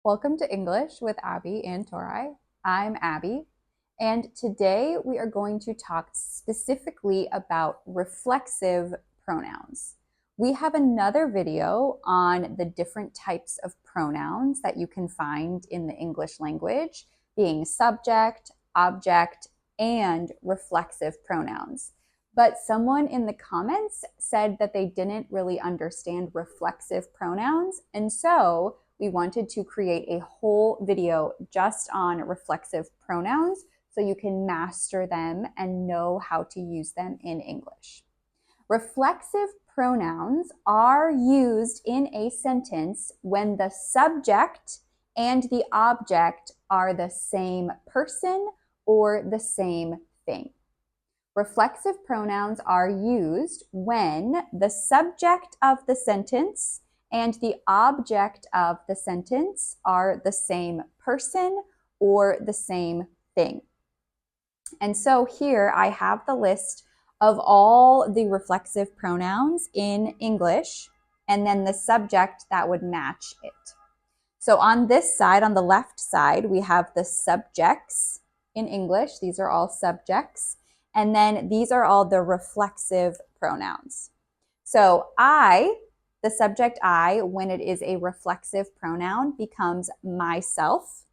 Welcome to English with Abby and Torai. I'm Abby, and today we are going to talk specifically about reflexive pronouns. We have another video on the different types of pronouns that you can find in the English language, being subject, object, and reflexive pronouns. But someone in the comments said that they didn't really understand reflexive pronouns, and so we wanted to create a whole video just on reflexive pronouns so you can master them and know how to use them in English. Reflexive pronouns are used in a sentence when the subject and the object are the same person or the same thing. Reflexive pronouns are used when the subject of the sentence and the object of the sentence are the same person or the same thing. And so here I have the list of all the reflexive pronouns in English and then the subject that would match it. So on this side, on the left side, we have the subjects in English. These are all subjects. And then these are all the reflexive pronouns. So I, the subject I, when it is a reflexive pronoun, becomes myself.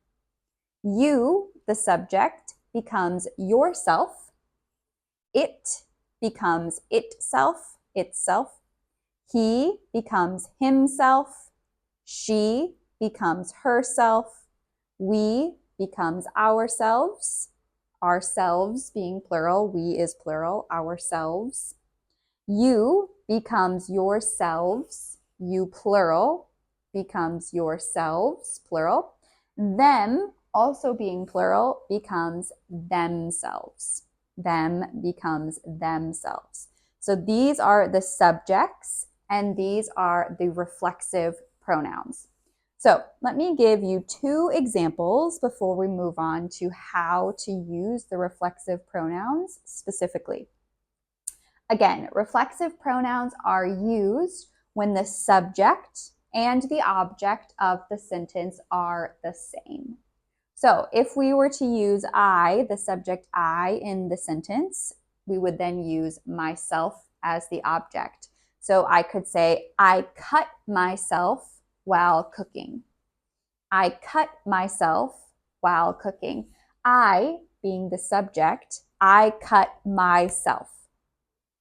You, the subject, becomes yourself. It becomes itself, itself. He becomes himself. She becomes herself. We becomes ourselves. Ourselves being plural, we is plural, ourselves. You becomes yourselves, you plural, becomes yourselves, plural. Them, also being plural, becomes themselves. Them becomes themselves. So these are the subjects and these are the reflexive pronouns. So let me give you two examples before we move on to how to use the reflexive pronouns specifically. Again, reflexive pronouns are used when the subject and the object of the sentence are the same. So if we were to use I, the subject I in the sentence, we would then use myself as the object. So I could say, I cut myself while cooking. I cut myself while cooking. I, being the subject, I cut myself.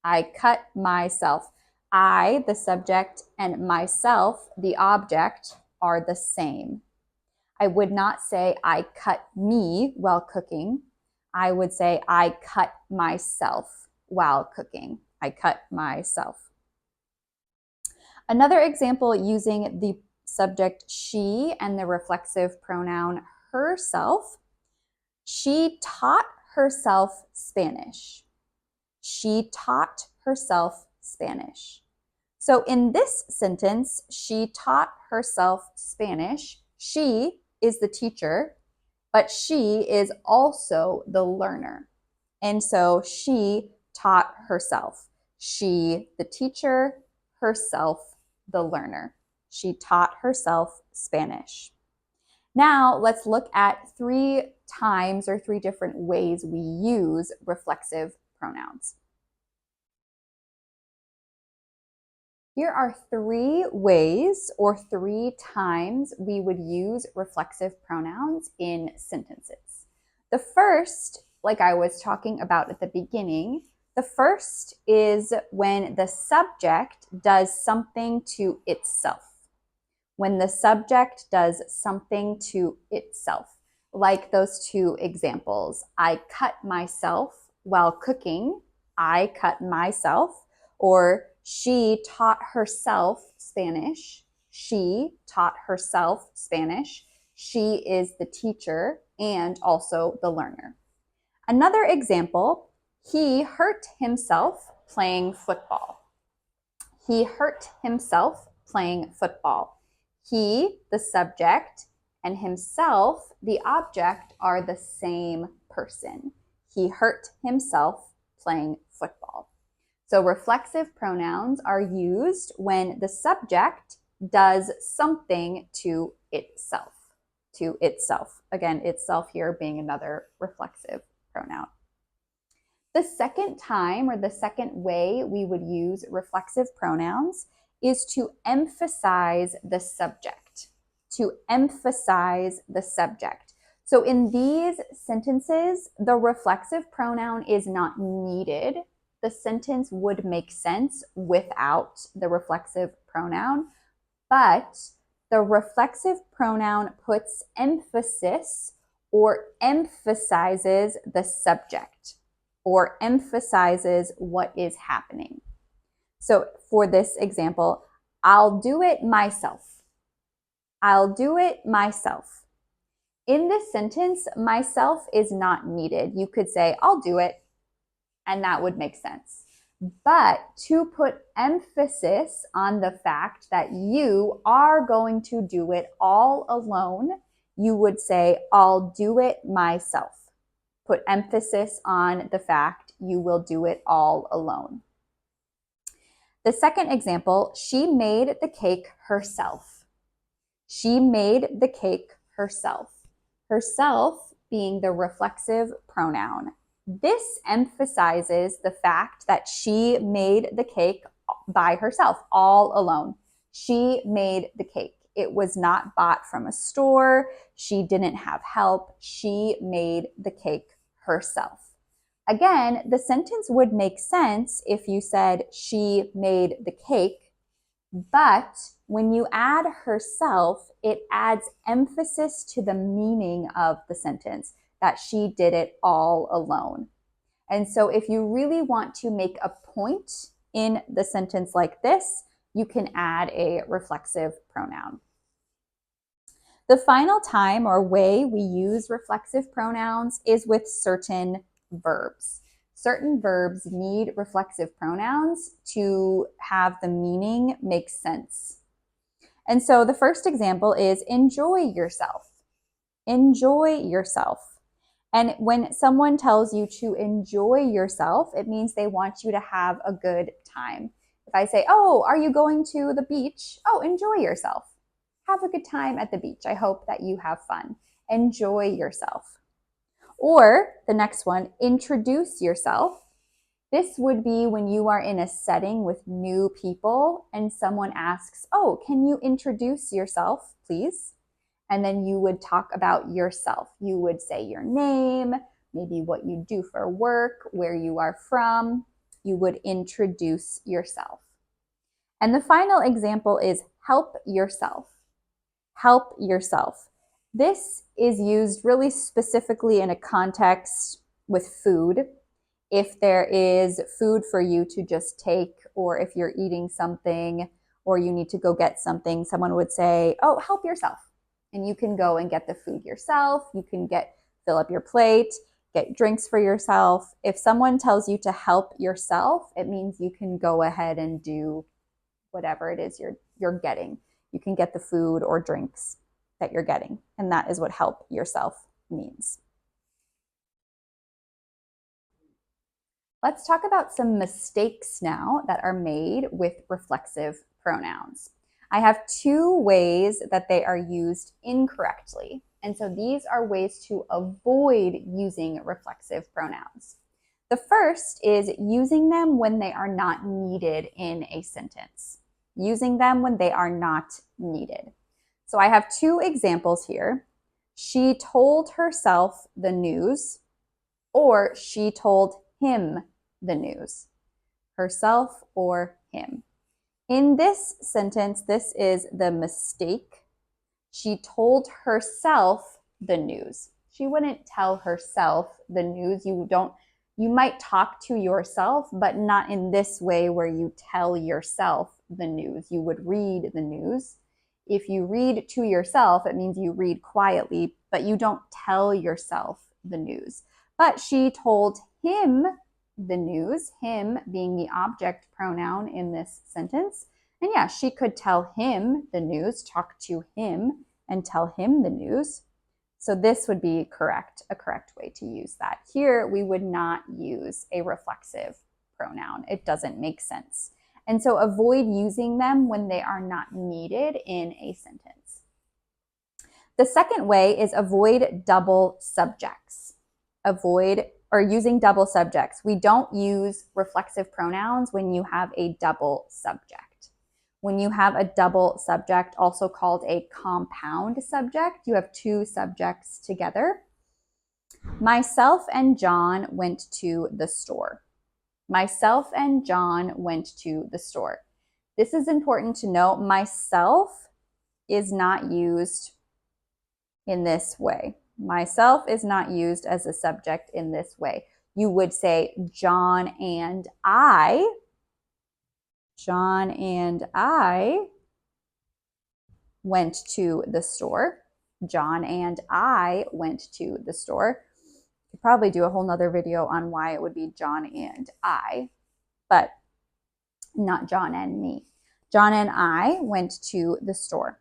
I cut myself. I, the subject, and myself, the object, are the same. I would not say I cut me while cooking. I would say I cut myself while cooking. I cut myself. Another example using the subject she and the reflexive pronoun herself. She taught herself Spanish. She taught herself Spanish. So in this sentence, she taught herself Spanish. She is the teacher, but she is also the learner. And so she taught herself. She, the teacher, herself, the learner. She taught herself Spanish. Now let's look at 3 times or 3 different ways we use reflexive pronouns. Here are 3 ways or 3 times we would use reflexive pronouns in sentences. The first, like I was talking about at the beginning, the first is when the subject does something to itself. When the subject does something to itself, like those 2 examples. I cut myself while cooking. I cut myself. Or she taught herself Spanish. She taught herself Spanish. She is the teacher and also the learner. Another example, he hurt himself playing football. He hurt himself playing football. He, the subject, and himself, the object, are the same person. He hurt himself playing football. So reflexive pronouns are used when the subject does something to itself. to itself. Again, itself here being another reflexive pronoun. The second time, or the second way we would use reflexive pronouns, is to emphasize the subject. To emphasize the subject. So in these sentences, the reflexive pronoun is not needed. The sentence would make sense without the reflexive pronoun, but the reflexive pronoun puts emphasis or emphasizes the subject or emphasizes what is happening. So for this example, I'll do it myself. I'll do it myself. In this sentence, myself is not needed. You could say, I'll do it, and that would make sense. But to put emphasis on the fact that you are going to do it all alone, you would say, I'll do it myself. Put emphasis on the fact you will do it all alone. The second example, she made the cake herself. She made the cake herself. Herself being the reflexive pronoun. This emphasizes the fact that she made the cake by herself, all alone. She made the cake. It was not bought from a store. She didn't have help. She made the cake herself. Again, the sentence would make sense if you said she made the cake, but when you add herself, it adds emphasis to the meaning of the sentence, that she did it all alone. And so if you really want to make a point in the sentence like this, you can add a reflexive pronoun. The final time or way we use reflexive pronouns is with certain verbs. Certain verbs need reflexive pronouns to have the meaning make sense. And so the first example is enjoy yourself. Enjoy yourself. And when someone tells you to enjoy yourself, it means they want you to have a good time. If I say, oh, are you going to the beach? Oh, enjoy yourself. Have a good time at the beach. I hope that you have fun. Enjoy yourself. Or the next one, introduce yourself. This would be when you are in a setting with new people and someone asks, oh, can you introduce yourself, please? And then you would talk about yourself. You would say your name, maybe what you do for work, where you are from. You would introduce yourself. And the final example is help yourself. Help yourself. This is used really specifically in a context with food. If there is food for you to just take, or if you're eating something, or you need to go get something, someone would say, oh, help yourself. And you can go and get the food yourself. You can fill up your plate, get drinks for yourself. If someone tells you to help yourself, it means you can go ahead and do whatever it is you're getting. You can get the food or drinks that you're getting. And that is what help yourself means. Let's talk about some mistakes now that are made with reflexive pronouns. I have two ways that they are used incorrectly. And so these are ways to avoid using reflexive pronouns. The first is using them when they are not needed in a sentence. Using them when they are not needed. So I have two examples here. She told herself the news, or she told him the news. Herself or him. In this sentence, this is the mistake. She told herself the news. She wouldn't tell herself the news. You might talk to yourself, but not in this way where you tell yourself the news. You would read the news. If you read to yourself, it means you read quietly, but you don't tell yourself the news. But she told him the news, him being the object pronoun in this sentence. And yeah, she could tell him the news, talk to him and tell him the news. So this would be a correct way to use that. Here, we would not use a reflexive pronoun. It doesn't make sense. And so avoid using them when they are not needed in a sentence. The second way is avoid double subjects. Avoid or using double subjects. We don't use reflexive pronouns when you have a double subject. When you have a double subject, also called a compound subject, you have two subjects together. Myself and John went to the store. Myself and John went to the store. This is important to note. Myself is not used in this way. Myself is not used as a subject in this way. You would say John and I. John and I went to the store. John and I went to the store. Could probably do a whole nother video on why it would be John and I, but not John and me. John and I went to the store.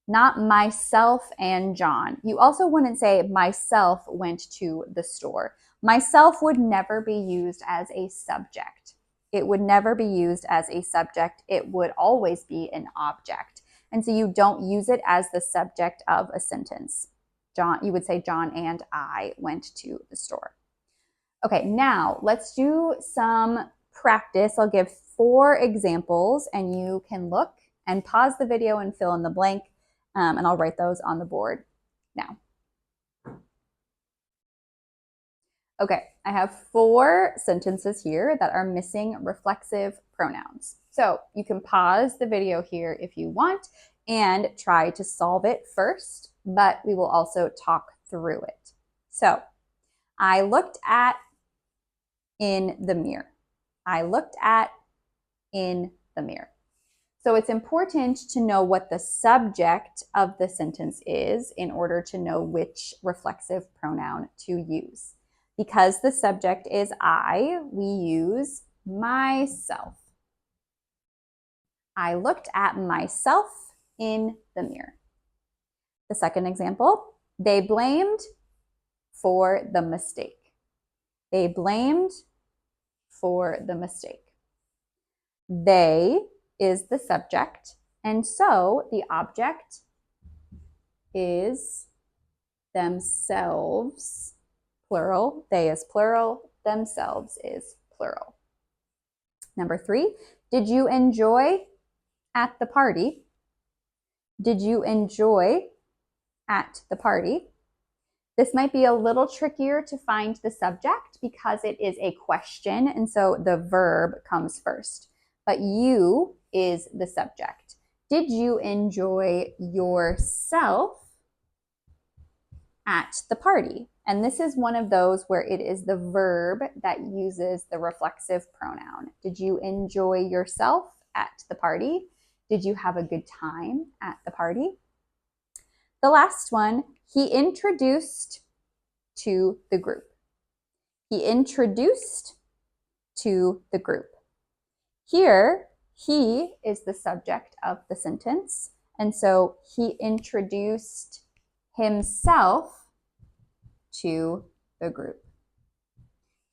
Not myself and John. You also wouldn't say myself went to the store. Myself would never be used as a subject. It would never be used as a subject. It would always be an object. And so you don't use it as the subject of a sentence. John, you would say John and I went to the store. Okay, now let's do some practice. I'll give 4 examples and you can look and pause the video and fill in the blank. And I'll write those on the board now. Okay, I have 4 sentences here that are missing reflexive pronouns. So you can pause the video here if you want and try to solve it first, but we will also talk through it. So I looked at in the mirror. I looked at in the mirror. So it's important to know what the subject of the sentence is in order to know which reflexive pronoun to use. Because the subject is I, we use myself. I looked at myself in the mirror. The second example, they blamed for the mistake. They blamed for the mistake. They is the subject, and so the object is themselves, plural. They is plural, themselves is plural. Number 3, did you enjoy at the party? Did you enjoy at the party? This might be a little trickier to find the subject because it is a question, and so the verb comes first. But you is the subject. Did you enjoy yourself at the party? And this is one of those where it is the verb that uses the reflexive pronoun. Did you enjoy yourself at the party? Did you have a good time at the party? The last one, he introduced to the group. He introduced to the group. Here, he is the subject of the sentence, and so he introduced himself to the group.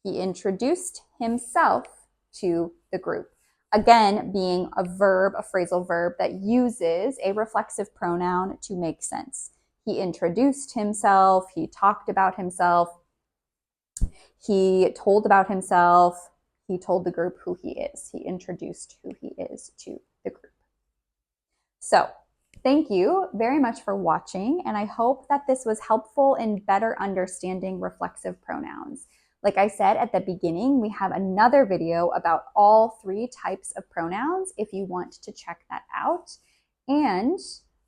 He introduced himself to the group. Again, being a verb, a phrasal verb that uses a reflexive pronoun to make sense. He introduced himself, he talked about himself, he told about himself, he told the group who he is. He introduced who he is to the group. So, thank you very much for watching, and I hope that this was helpful in better understanding reflexive pronouns. Like I said at the beginning, we have another video about all 3 types of pronouns if you want to check that out. And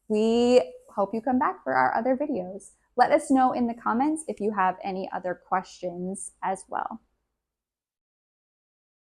we hope you come back for our other videos. Let us know in the comments if you have any other questions as well.